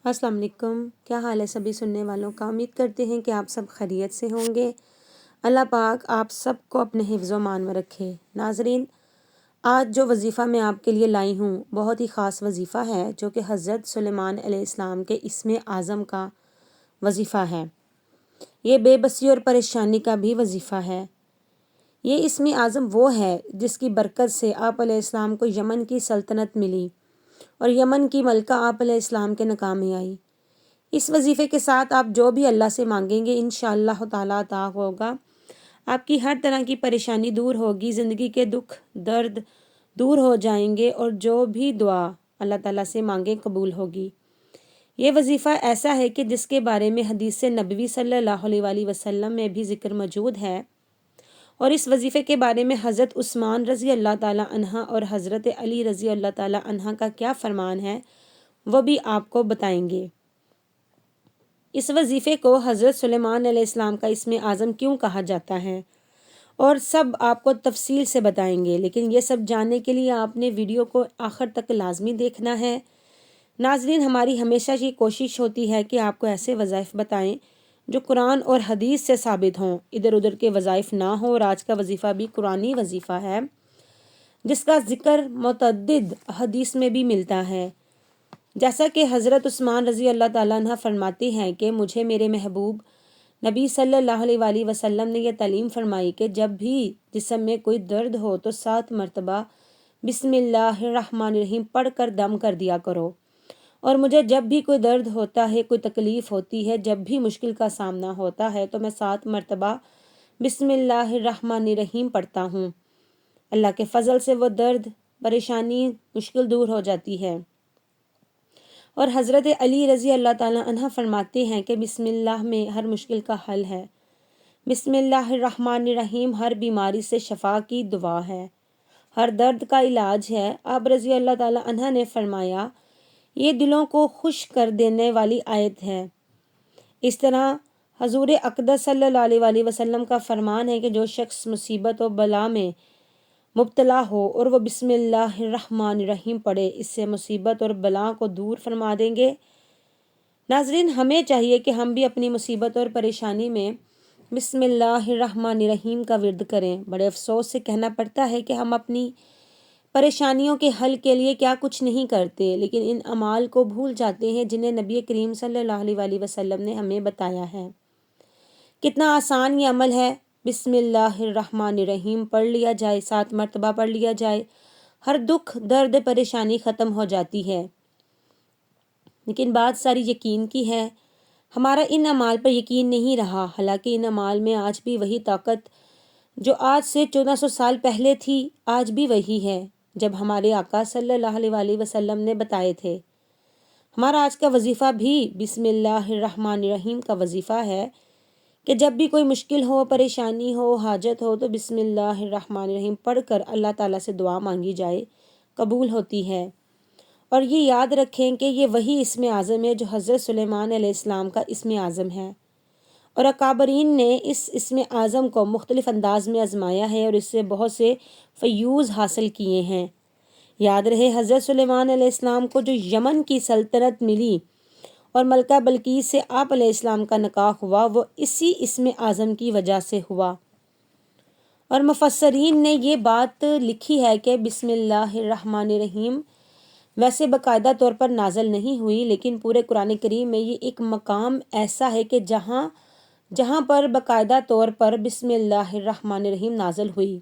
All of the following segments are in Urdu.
السلام علیکم، کیا حال ہے سبھی سننے والوں کا؟ امید کرتے ہیں کہ آپ سب خیریت سے ہوں گے۔ اللہ پاک آپ سب کو اپنے حفظ و امان میں رکھے۔ ناظرین، آج جو وظیفہ میں آپ کے لیے لائی ہوں بہت ہی خاص وظیفہ ہے، جو کہ حضرت سلیمان علیہ السلام کے اسم اعظم کا وظیفہ ہے۔ یہ بے بسی اور پریشانی کا بھی وظیفہ ہے۔ یہ اسم اعظم وہ ہے جس کی برکت سے آپ علیہ السلام کو یمن کی سلطنت ملی اور یمن کی ملکہ آپ علیہ السلام کے نکاح میں آئی۔ اس وظیفے کے ساتھ آپ جو بھی اللہ سے مانگیں گے انشاءاللہ تعالیٰ عطا ہوگا۔ آپ کی ہر طرح کی پریشانی دور ہوگی، زندگی کے دکھ درد دور ہو جائیں گے اور جو بھی دعا اللہ تعالیٰ سے مانگیں قبول ہوگی۔ یہ وظیفہ ایسا ہے کہ جس کے بارے میں حدیث نبوی صلی اللہ علیہ وآلہ وسلم میں بھی ذکر موجود ہے، اور اس وظیفے کے بارے میں حضرت عثمان رضی اللہ تعالیٰ عنہ اور حضرت علی رضی اللہ تعالیٰ عنہ کا کیا فرمان ہے وہ بھی آپ کو بتائیں گے۔ اس وظیفے کو حضرت سلیمان علیہ السلام کا اسم اعظم کیوں کہا جاتا ہے اور سب آپ کو تفصیل سے بتائیں گے، لیکن یہ سب جاننے کے لیے آپ نے ویڈیو کو آخر تک لازمی دیکھنا ہے۔ ناظرین، ہماری ہمیشہ یہ کوشش ہوتی ہے کہ آپ کو ایسے وظائف بتائیں جو قرآن اور حدیث سے ثابت ہوں، ادھر ادھر کے وظائف نہ ہوں، اور آج کا وظیفہ بھی قرآنی وظیفہ ہے جس کا ذکر متعدد حدیث میں بھی ملتا ہے۔ جیسا کہ حضرت عثمان رضی اللہ تعالیٰ عنہ فرماتے ہیں کہ مجھے میرے محبوب نبی صلی اللہ علیہ وآلہ وسلم نے یہ تعلیم فرمائی کہ جب بھی جسم میں کوئی درد ہو تو 7 مرتبہ بسم اللہ الرحمن الرحیم پڑھ کر دم کر دیا کرو، اور مجھے جب بھی کوئی درد ہوتا ہے، کوئی تکلیف ہوتی ہے، جب بھی مشکل کا سامنا ہوتا ہے تو میں 7 مرتبہ بسم اللہ الرحمن الرحیم پڑھتا ہوں۔ اللہ کے فضل سے وہ درد، پریشانی، مشکل دور ہو جاتی ہے۔ اور حضرت علی رضی اللہ تعالیٰ عنہ فرماتے ہیں کہ بسم اللہ میں ہر مشکل کا حل ہے، بسم اللہ الرحمن الرحیم ہر بیماری سے شفا کی دعا ہے، ہر درد کا علاج ہے۔ آپ رضی اللہ تعالیٰ عنہ نے فرمایا یہ دلوں کو خوش کر دینے والی آیت ہے۔ اس طرح حضور اقدس صلی اللہ علیہ وآلہ وسلم کا فرمان ہے کہ جو شخص مصیبت و بلا میں مبتلا ہو اور وہ بسم اللہ الرحمن الرحیم پڑھے، اس سے مصیبت اور بلا کو دور فرما دیں گے۔ ناظرین، ہمیں چاہیے کہ ہم بھی اپنی مصیبت اور پریشانی میں بسم اللہ الرحمن الرحیم کا ورد کریں۔ بڑے افسوس سے کہنا پڑتا ہے کہ ہم اپنی پریشانیوں کے حل کے لیے کیا کچھ نہیں کرتے، لیکن ان اعمال کو بھول جاتے ہیں جنہیں نبی کریم صلی اللہ علیہ وآلہ وسلم نے ہمیں بتایا ہے۔ کتنا آسان یہ عمل ہے، بسم اللہ الرحمن الرحیم پڑھ لیا جائے، 7 مرتبہ پڑھ لیا جائے، ہر دکھ درد پریشانی ختم ہو جاتی ہے۔ لیکن بات ساری یقین کی ہے، ہمارا ان اعمال پر یقین نہیں رہا، حالانکہ ان اعمال میں آج بھی وہی طاقت جو آج سے 1400 سال پہلے تھی آج بھی وہی ہے جب ہمارے آقا صلی اللہ علیہ وآلہ وسلم نے بتائے تھے۔ ہمارا آج کا وظیفہ بھی بسم اللہ الرحمن الرحیم کا وظیفہ ہے کہ جب بھی کوئی مشکل ہو، پریشانی ہو، حاجت ہو تو بسم اللہ الرحمن الرحیم پڑھ کر اللہ تعالیٰ سے دعا مانگی جائے، قبول ہوتی ہے۔ اور یہ یاد رکھیں کہ یہ وہی اسم اعظم ہے جو حضرت سلیمان علیہ السلام کا اسم اعظم ہے، اور اکابرین نے اس اسم اعظم کو مختلف انداز میں آزمایا ہے اور اس سے بہت سے فیوز حاصل کیے ہیں۔ یاد رہے حضرت سلیمان علیہ السلام کو جو یمن کی سلطنت ملی اور ملکہ بلقیس سے آپ علیہ السلام کا نکاح ہوا، وہ اسی اسم اعظم کی وجہ سے ہوا۔ اور مفسرین نے یہ بات لکھی ہے کہ بسم اللہ الرحمن الرحیم ویسے باقاعدہ طور پر نازل نہیں ہوئی، لیکن پورے قرآن کریم میں یہ ایک مقام ایسا ہے کہ جہاں پر باقاعدہ طور پر بسم اللہ الرحمن الرحیم نازل ہوئی،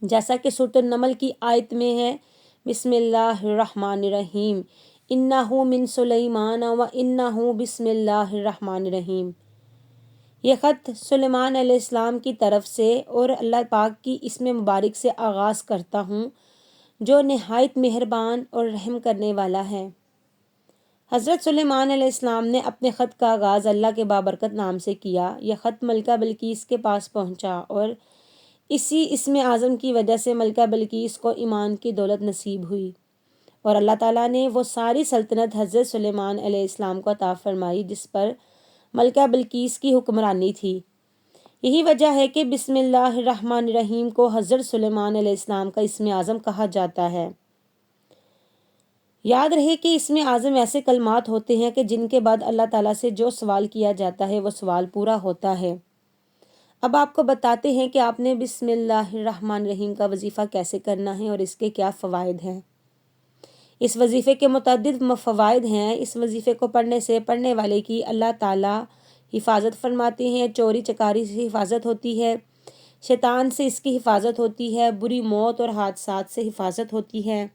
جیسا کہ سورۃ النمل کی آیت میں ہے، بسم اللہ الرحمن الرحیم انہ من سلیمان و انہ بسم اللہ الرحمن الرحیم۔ یہ خط سلیمان علیہ السلام کی طرف سے اور اللہ پاک کی اسم مبارک سے آغاز کرتا ہوں جو نہایت مہربان اور رحم کرنے والا ہے۔ حضرت سلیمان علیہ السلام نے اپنے خط کا آغاز اللہ کے بابرکت نام سے کیا۔ یہ خط ملکہ بلقیس کے پاس پہنچا اور اسی اسم اعظم کی وجہ سے ملکہ بلقیس کو ایمان کی دولت نصیب ہوئی، اور اللہ تعالیٰ نے وہ ساری سلطنت حضرت سلیمان علیہ السلام کو عطا فرمائی جس پر ملکہ بلقیس کی حکمرانی تھی۔ یہی وجہ ہے کہ بسم اللہ الرحمن الرحیم کو حضرت سلیمان علیہ السلام کا اسم اعظم کہا جاتا ہے۔ یاد رہے کہ اس میں اعظم ایسے کلمات ہوتے ہیں کہ جن کے بعد اللہ تعالیٰ سے جو سوال کیا جاتا ہے وہ سوال پورا ہوتا ہے۔ اب آپ کو بتاتے ہیں کہ آپ نے بسم اللہ الرحمن الرحیم کا وظیفہ کیسے کرنا ہے اور اس کے کیا فوائد ہیں۔ اس وظیفے کے متعدد فوائد ہیں۔ اس وظیفے کو پڑھنے سے پڑھنے والے کی اللہ تعالیٰ حفاظت فرماتے ہیں، چوری چکاری سے حفاظت ہوتی ہے، شیطان سے اس کی حفاظت ہوتی ہے، بری موت اور حادثات سے حفاظت ہوتی ہے۔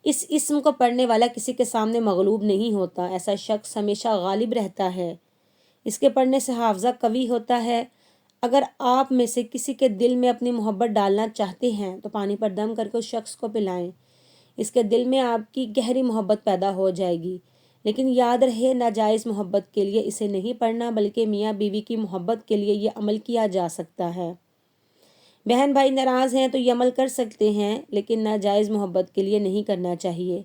اس اسم کو پڑھنے والا کسی کے سامنے مغلوب نہیں ہوتا، ایسا شخص ہمیشہ غالب رہتا ہے۔ اس کے پڑھنے سے حافظہ قوی ہوتا ہے۔ اگر آپ میں سے کسی کے دل میں اپنی محبت ڈالنا چاہتے ہیں تو پانی پر دم کر کے اس شخص کو پلائیں، اس کے دل میں آپ کی گہری محبت پیدا ہو جائے گی۔ لیکن یاد رہے، ناجائز محبت کے لیے اسے نہیں پڑھنا، بلکہ میاں بیوی کی محبت کے لیے یہ عمل کیا جا سکتا ہے۔ بہن بھائی ناراض ہیں تو یہ عمل کر سکتے ہیں، لیکن ناجائز محبت کے لیے نہیں کرنا چاہیے۔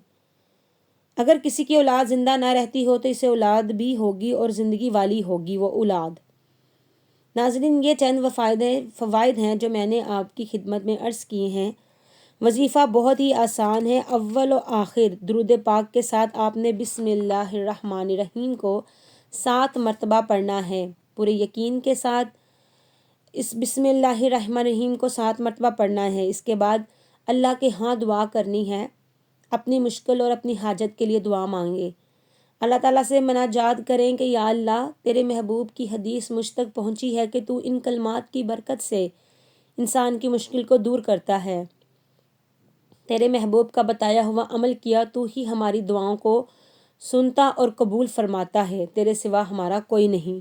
اگر کسی کی اولاد زندہ نہ رہتی ہو تو اسے اولاد بھی ہوگی اور زندگی والی ہوگی وہ اولاد۔ ناظرین، یہ چند فوائد ہیں جو میں نے آپ کی خدمت میں عرض کیے ہیں۔ وظیفہ بہت ہی آسان ہے۔ اول و آخر درود پاک کے ساتھ آپ نے بسم اللہ الرحمن الرحیم کو 7 مرتبہ پڑھنا ہے۔ پورے یقین کے ساتھ اس بسم اللہ الرحمن الرحیم کو 7 مرتبہ پڑھنا ہے۔ اس کے بعد اللہ کے ہاں دعا کرنی ہے، اپنی مشکل اور اپنی حاجت کے لیے دعا مانگے۔ اللہ تعالیٰ سے مناجات کریں کہ یا اللہ، تیرے محبوب کی حدیث مجھ تک پہنچی ہے کہ تو ان کلمات کی برکت سے انسان کی مشکل کو دور کرتا ہے۔ تیرے محبوب کا بتایا ہوا عمل کیا تو ہی ہماری دعاؤں کو سنتا اور قبول فرماتا ہے، تیرے سوا ہمارا کوئی نہیں۔